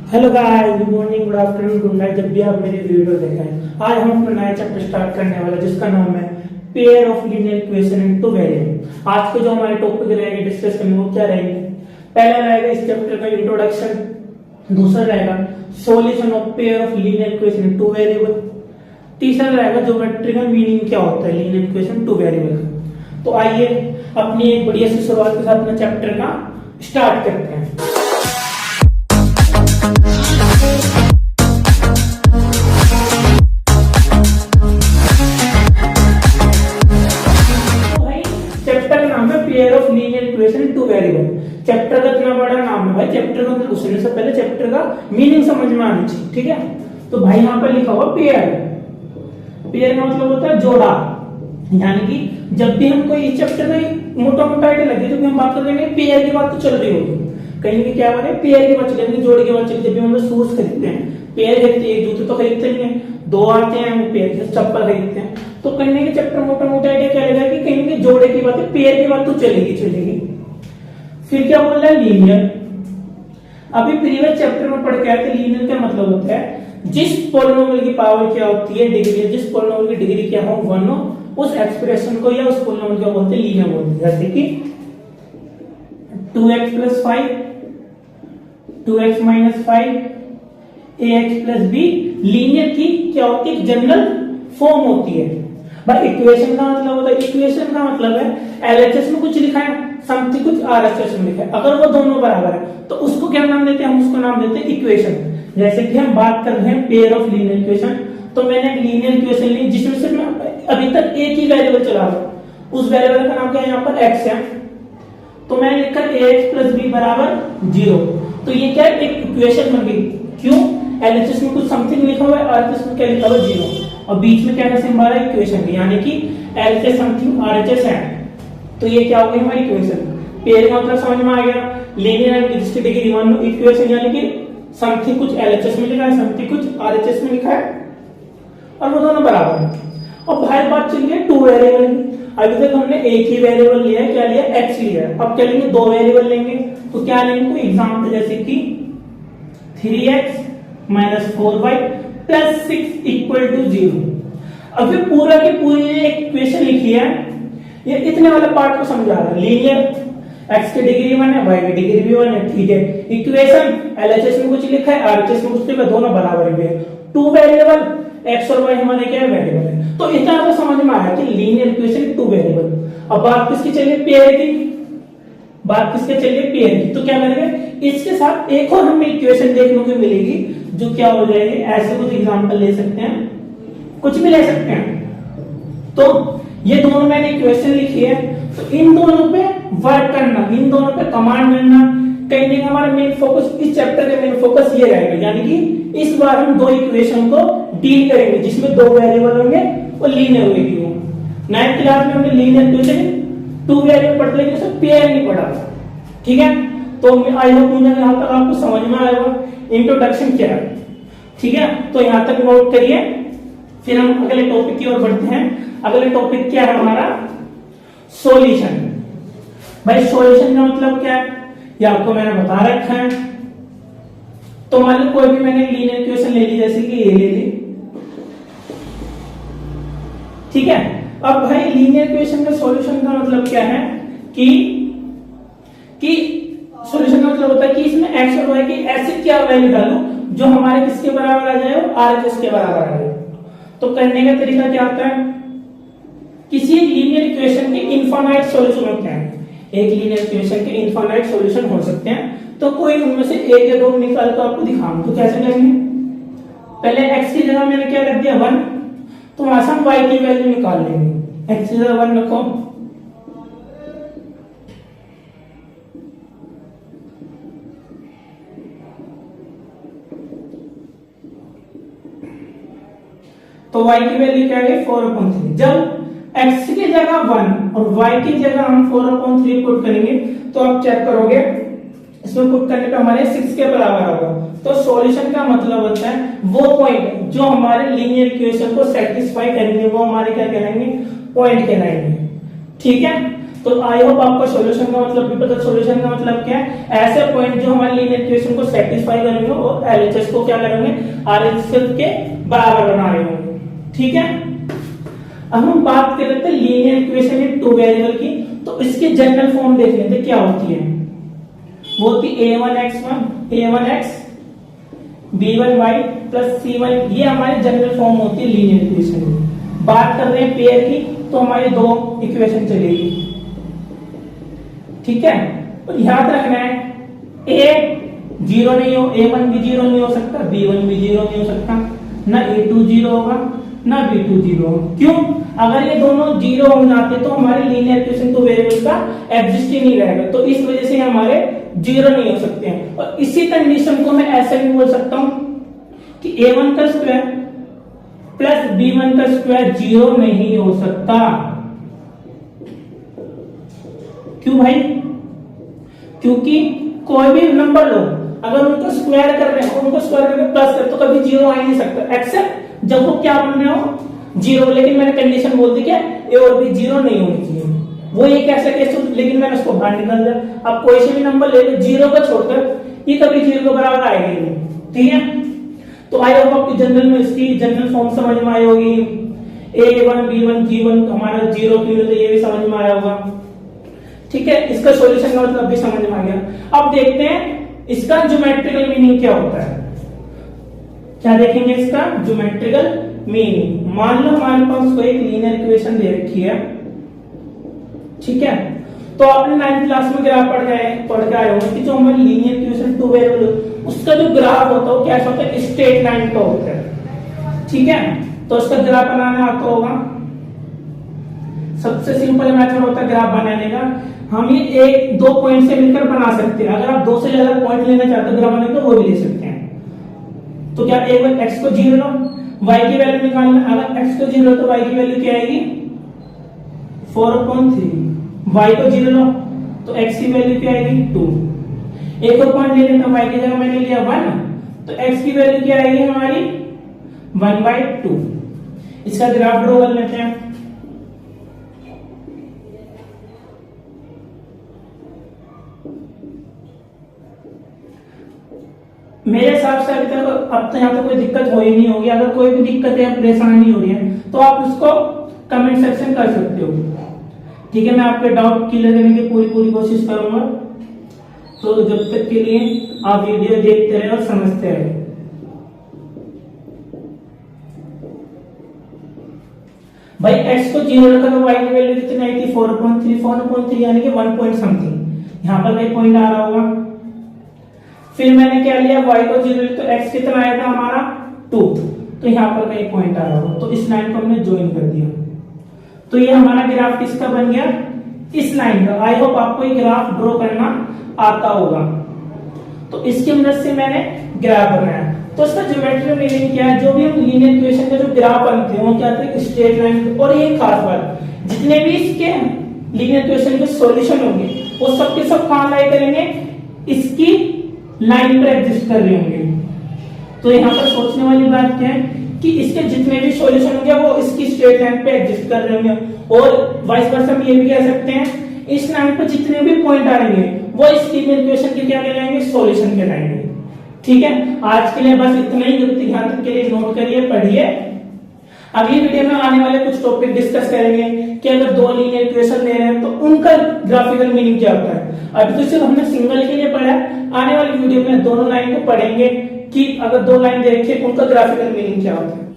Hello guys, good morning, good afternoon, good night. जब भी आप मेरी वीडियो देखें, आज हम अपना नया चैप्टर स्टार्ट करने वाला जिसका नाम है pair of linear equation in two variable. आज के जो हमारे टॉपिक रहेंगे डिस्कस करने वो क्या रहेंगे? पहला रहेगा इस चैप्टर का इंट्रोडक्शन, दूसरा रहेगा solution of pair of linear equation in two variable, तीसरा रहेगा ज्योमेट्रिकल मीनिंग क्या होता है लीनियर इक्वेशन टू वेरिएबल का। तो आइए अपनी एक बढ़िया सी शुरुआत के साथ अपने चैप्टर का स्टार्ट करते हैं। Pair of linear equation two variable. Chapter का इतना बड़ा नाम है भाई, चैप्टर को घुसने से पहले चैप्टर का मीनिंग समझ में आनी चाहिए, ठीक है? तो भाई यहाँ पर लिखा हुआ पेयर। पेयर का मतलब होता है जोड़ा, यानी कि जब भी हम कोई इस चैप्टर में मोटा मोटा आइडिया लगे तो भी हम बात कर रहे हैं पेयर की बात तो चल रही होगी, कहीं भी क्या बात है पेयर की बात चल रही है, जोड़े की बात चल रही है। जब भी हम लोग शूज खरीदते हैं, पेयर खरीदते हैं, जूते तो खरीदते नहीं है, दो आते हैं वो पेयर के चप्पल खरीदते हैं। तो कहीं के चैप्टर मोटा मोटा आइडिया क्या लगा कि कहीं के जोड़े की बात है, पेयर की बात तो चलेगी। फिर क्या बोल रहा है लीनियर। अभी प्रीवियस चैप्टर में पढ़ के आए थे लीनियर का मतलब होता है जिस पॉलिनोमियल की पावर क्या होती है डिग्री, जिस पॉलिनोमियल की डिग्री क्या हो 1 हो, उस एक्सप्रेशन को या उस पॉलिनोमियल को बोलते हैं लीनियर बोलते हैं। जैसे कि 2x + 5, 2x - 5, ax + b linear की क्या होती है? जनरल फॉर्म होती है भाई। इक्वेशन का मतलब होता है, इक्वेशन का मतलब है एलएचएस में कुछ लिखा है, समथिंग कुछ आरएचएस में लिखा है, अगर वो दोनों बराबर है तो उसको क्या नाम देते हैं? हम उसको नाम देते हैं इक्वेशन। जैसे कि हम बात कर रहे हैं पेयर ऑफ लीनियर इक्वेशन, तो मैंने एक लीनियर इक्वेशन ली जिसमें से मैं अभी तक एक ही वेरिएबल चला रहा हूं, उस वेरिएबल का नाम क्या है? यहाँ पर x है, तो मैंने लिखा ax + b = 0। तो ये क्या है? एक इक्वेशन बन गई। क्यों? एलएचएस में कुछ समथिंग लिखा हुआ है, आरएचएस में क्या लिखा हुआ है? 0, और बीच में क्या सिंबल है? इक्वेशन की, यानी कि एलएचएस समथिंग आरएचएस है, तो ये क्या हो गई हमारी इक्वेशन। पेयर का मतलब समझ में आ गया। लीनियर है जिसकी डिग्री 1 हो, इक्वेशन यानी कि समथिंग कुछ एलएचएस में लिखा है, समथिंग कुछ आरएचएस में लिखा है, और वो दोनों बराबर है। और भाई बात चल रही है टू वेरिएबल की। अभी तक हमने एक ही वेरिएबल लिया है, क्या लिया? x लिया है। अब क्या लेंगे? दो वेरिएबल लेंगे, तो क्या लेंगे? कोई एग्जांपल जैसे कि 3x - 4y + 6 = 0। अब ये पूरा की पूरी इक्वेशन लिखी है, ये इतने वाले पार्ट को समझा रहा है। लीनियर x की डिग्री 1 है, y की डिग्री भी 1 है, ठीक है। इक्वेशन एलएचएस में कुछ लिखा है, आरएचएस में कुछ लिखा है, दोनों बराबर है। टू वेरिएबल x और y हमारे क्या है? वेरिएबल है। तो इतना तो समझ में आया कि लीनियर इक्वेशन टू वेरिएबल। अब बात किसकी चलिए? पेयर की। बात किसके चलिए? पेयर की। तो क्या करेंगे? इसके साथ एक और हमें इक्वेशन देखने को मिलेगी जो क्या हो जाएगी, ऐसे कुछ एग्जांपल ले सकते हैं, कुछ भी ले सकते हैं। तो ये दोनों मैंने इक्वेशन लिखी है, तो इन दोनों पे वर्क करना, इन दोनों पे कमांड करना, कहीं ना हमारा मेन फोकस इस चैप्टर का मेन फोकस ये रहेगा। यानी कि इस बार हम दो इक्वेशन को डील करेंगे जिसमें दो वेरिएबल होंगे और लीनियर होगी। 9th क्लास में हमने लीनियर इक्वेशन टू वेरिएबल पढ़ लेकिन उससे पेयर नहीं पढ़ा, ठीक है? तो आई होप मुझे यहां तक आपको समझ में आया होगा इंट्रोडक्शन क्या है, ठीक है? तो यहां तक नोट करिए, फिर हम अगले टॉपिक की ओर बढ़ते हैं। अगले टॉपिक क्या है हमारा? सॉल्यूशन। भाई सॉल्यूशन का मतलब क्या है ये आपको मैंने बता रखा है। तो मान लो कोई भी मैंने लीनियर इक्वेशन ले ली, जैसे कि ये ले ली, ठीक है? अब भाई लीनियर इक्वेशन का सॉल्यूशन का मतलब क्या है कि सॉल्यूशन का मतलब होता है कि इसमें x और y की ऐसी क्या वैल्यू डालूं जो हमारे किसके बराबर आ जाए? आरएचएस के बराबर आ जाए। तो करने का तरीका क्या होता है? किसी लीनियर इक्वेशन के इनफाइनाइट सॉल्यूशन होते हैं। एक लीनियर इक्वेशन के इनफाइनाइट सॉल्यूशन हो सकते हैं, तो कोई उनमें से एक या दो निकाल कर आपको दिखाऊं। तो कैसे करेंगे? पहले x की जगह मैंने क्या रख दिया? 1, तो वहां से हम y की वैल्यू निकाल लेंगे। x की जगह 1 रखो, तो y की वैल्यू क्या है? 4/3। जब x की जगह 1 और y की जगह हम 4/3 पुट करेंगे तो आप चेक करोगे इसमें पुट करने पे हमारे 6 के बराबर होगा। तो सॉल्यूशन का मतलब होता है वो पॉइंट जो हमारे लीनियर इक्वेशन को सेटिस्फाई करेंगे, वो हमारे क्या कहलाएंगे? पॉइंट कहलाएंगे, ठीक है? तो आई होप आपको सॉल्यूशन का मतलब भी पता, सॉल्यूशन का मतलब क्या है, ऐसे पॉइंट जो हमारे लीनियर इक्वेशन को सेटिस्फाई करेंगे और एलएचएस को क्या करेंगे, आरएचएस के बराबर बना रहे होंगे। ठीक है, अब हम बात कर रहे थे linear equation in two variable की, तो इसकी जनरल फॉर्म देख लेते क्या होती है। वो होती a1x1 a1x b1y plus c1, ये हमारी जनरल फॉर्म होती है लीनियर इक्वेशन की। बात कर रहे हैं पेयर की, तो हमारी दो इक्वेशन चलेगी। ठीक है, और याद रखना है a जीरो नहीं हो, a1 भी जीरो नहीं हो सकता, b1 भी जीरो नहीं हो सकता, ना a2 जीरो होगा ना b2 जीरो होगा। क्यों? अगर ये दोनों जीरो हो जाते तो हमारे लीनियर इक्वेशन टू वेरिएबल का एग्जिस्ट ही नहीं रहेगा, तो इस वजह से हमारे जीरो नहीं हो सकते हैं। और इसी कंडीशन को मैं ऐसे भी बोल सकता हूं कि a1 का स्क्वायर प्लस b1 का स्क्वायर जीरो नहीं हो सकता। क्यों भाई? क्योंकि कोई भी नंबर लो, अगर उनको स्क्वायर कर रहे हैं, उनको स्क्वायर करके प्लस कर, तो कभी जीरो आ ही नहीं सकता, एक्सेप्ट जब वो क्या बन रहे हो, जीरो। लेकिन मैंने कंडीशन बोल दी क्या, ए और बी जीरो नहीं होनी चाहिए। वो एक ऐसा केस, लेकिन मैंने उसको बाहर निकाल दिया। अब कोई से भी नंबर ले लो जीरो को छोड़कर, ये कभी जीरो के बराबर आएगा ही नहीं। ठीक है, तो आई होप आपकी जनरल में इसकी जनरल फॉर्म समझ में आई होगी। a1 b1 g1 हमारा जीरो क्यों, तो ये भी समझ में आया होगा। ठीक है, इसका सॉल्यूशन का मतलब भी समझ में आ गया। अब देखते हैं इसका ज्योमेट्रिकल मीनिंग क्या होता है। क्या देखेंगे इसका ज्योमेट्रिकल मीनिंग। मान लो हमारे पास कोई एक लीनियर इक्वेशन दे रखी है। ठीक है, तो आपने 9th क्लास में ग्राफ पढ़ के आए होंगे कि जो हमारी लीनियर इक्वेशन टू वेरिएबल, उसका जो ग्राफ होता है कैसा होता है, स्ट्रेट लाइन का होता है। ठीक है, तो उसका ग्राफ बनाना आता होगा। सबसे सिंपल मेथड होता है ग्राफ बनाने का। हम ये एक दो पॉइंट से मिलकर बना सकते हैं। अगर आप दो से ज्यादा पॉइंट लेना चाहते हो ग्राफ बनाने तो वो भी ले सकते हैं। तो क्या एक एक्स को जीरो लो, y की वैल्यू निकालना। अगर x को जीरो तो y की वैल्यू क्या आएगी, 4/3। y को जीरो लो तो x की वैल्यू क्या आएगी, 2। एक और पॉइंट ले लेते हैं, y की जगह मैंने लिया 1, तो x की वैल्यू क्या आएगी हमारी 1/2। इसका ग्राफ ड्रॉ कर लेते हैं। मेरे हिसाब से अभी तक अब तो यहाँ पे कोई दिक्कत हो ही नहीं होगी। अगर कोई भी दिक्कत या परेशानी हो रही है तो आप उसको कमेंट सेक्शन कर सकते हो। ठीक है, मैं आपके डाउट क्लियर करने की पूरी कोशिश करूंगा। तो जब तक के लिए आप वीडियो देखते रहे और समझते रहे। भाई x को जीरो रखा तो y की वैल्यू कितनी आई थी, 4/3 यानी कि 1 पॉइंट समथिंग। यहाँ पर कहीं पॉइंट आ रहा होगा। फिर मैंने क्या लिया, y को जीरो तो x कितना आया था हमारा 2, तो यहाँ पर कहीं पॉइंट आ रहा होगा, तो इस लाइन को हमने ज्वाइन कर दिया। तो ये हमारा ग्राफ किसका बन गया, इस लाइन का। आई होप आपको ये ग्राफ ड्रॉ करना आता होगा। तो इसकी मदद से मैंने ग्राफ बनाया। तो इसका ज्योमेट्रिकल मीनिंग क्या है, जो भी हम लीनियर इक्वेशन का जो ग्राफ बनते हैं वो क्या होता है, स्ट्रेट लाइन। और ये खास बात, जितने भी इसके लीनियर इक्वेशन के सॉल्यूशन होंगे वो सबके सब कहां लाई करेंगे, इसकी लाइन पर एग्जिस्ट कर रहे होंगे। तो यहाँ पर सोचने वाली बात क्या है कि इसके जितने भी सॉल्यूशन होंगे वो इसकी स्ट्रेट लाइन पे एग्जिस्ट कर रहे होंगे। और वाइस वर्सा हम ये भी कह सकते हैं, इस लाइन पर जितने भी पॉइंट आएंगे वो इस लीनियर इक्वेशन के क्या कहलाएंगे, सॉल्यूशन कहलाएंगे। ठीक है, आज के लिए बस इतना ही। जब तक यहाँ तक के लिए नोट करिए, पढ़िए। अगली वीडियो में आने वाले कुछ टॉपिक डिस्कस करेंगे कि अगर दो लीनियर इक्वेशन ले रहे हैं तो उनका ग्राफिकल मीनिंग क्या होता है। अभी तो सिर्फ हमने सिंगल के लिए पढ़ा है, आने वाली वीडियो में दोनों लाइन को पढ़ेंगे कि अगर दो लाइन देखें उनका ग्राफिकल मीनिंग क्या होता है।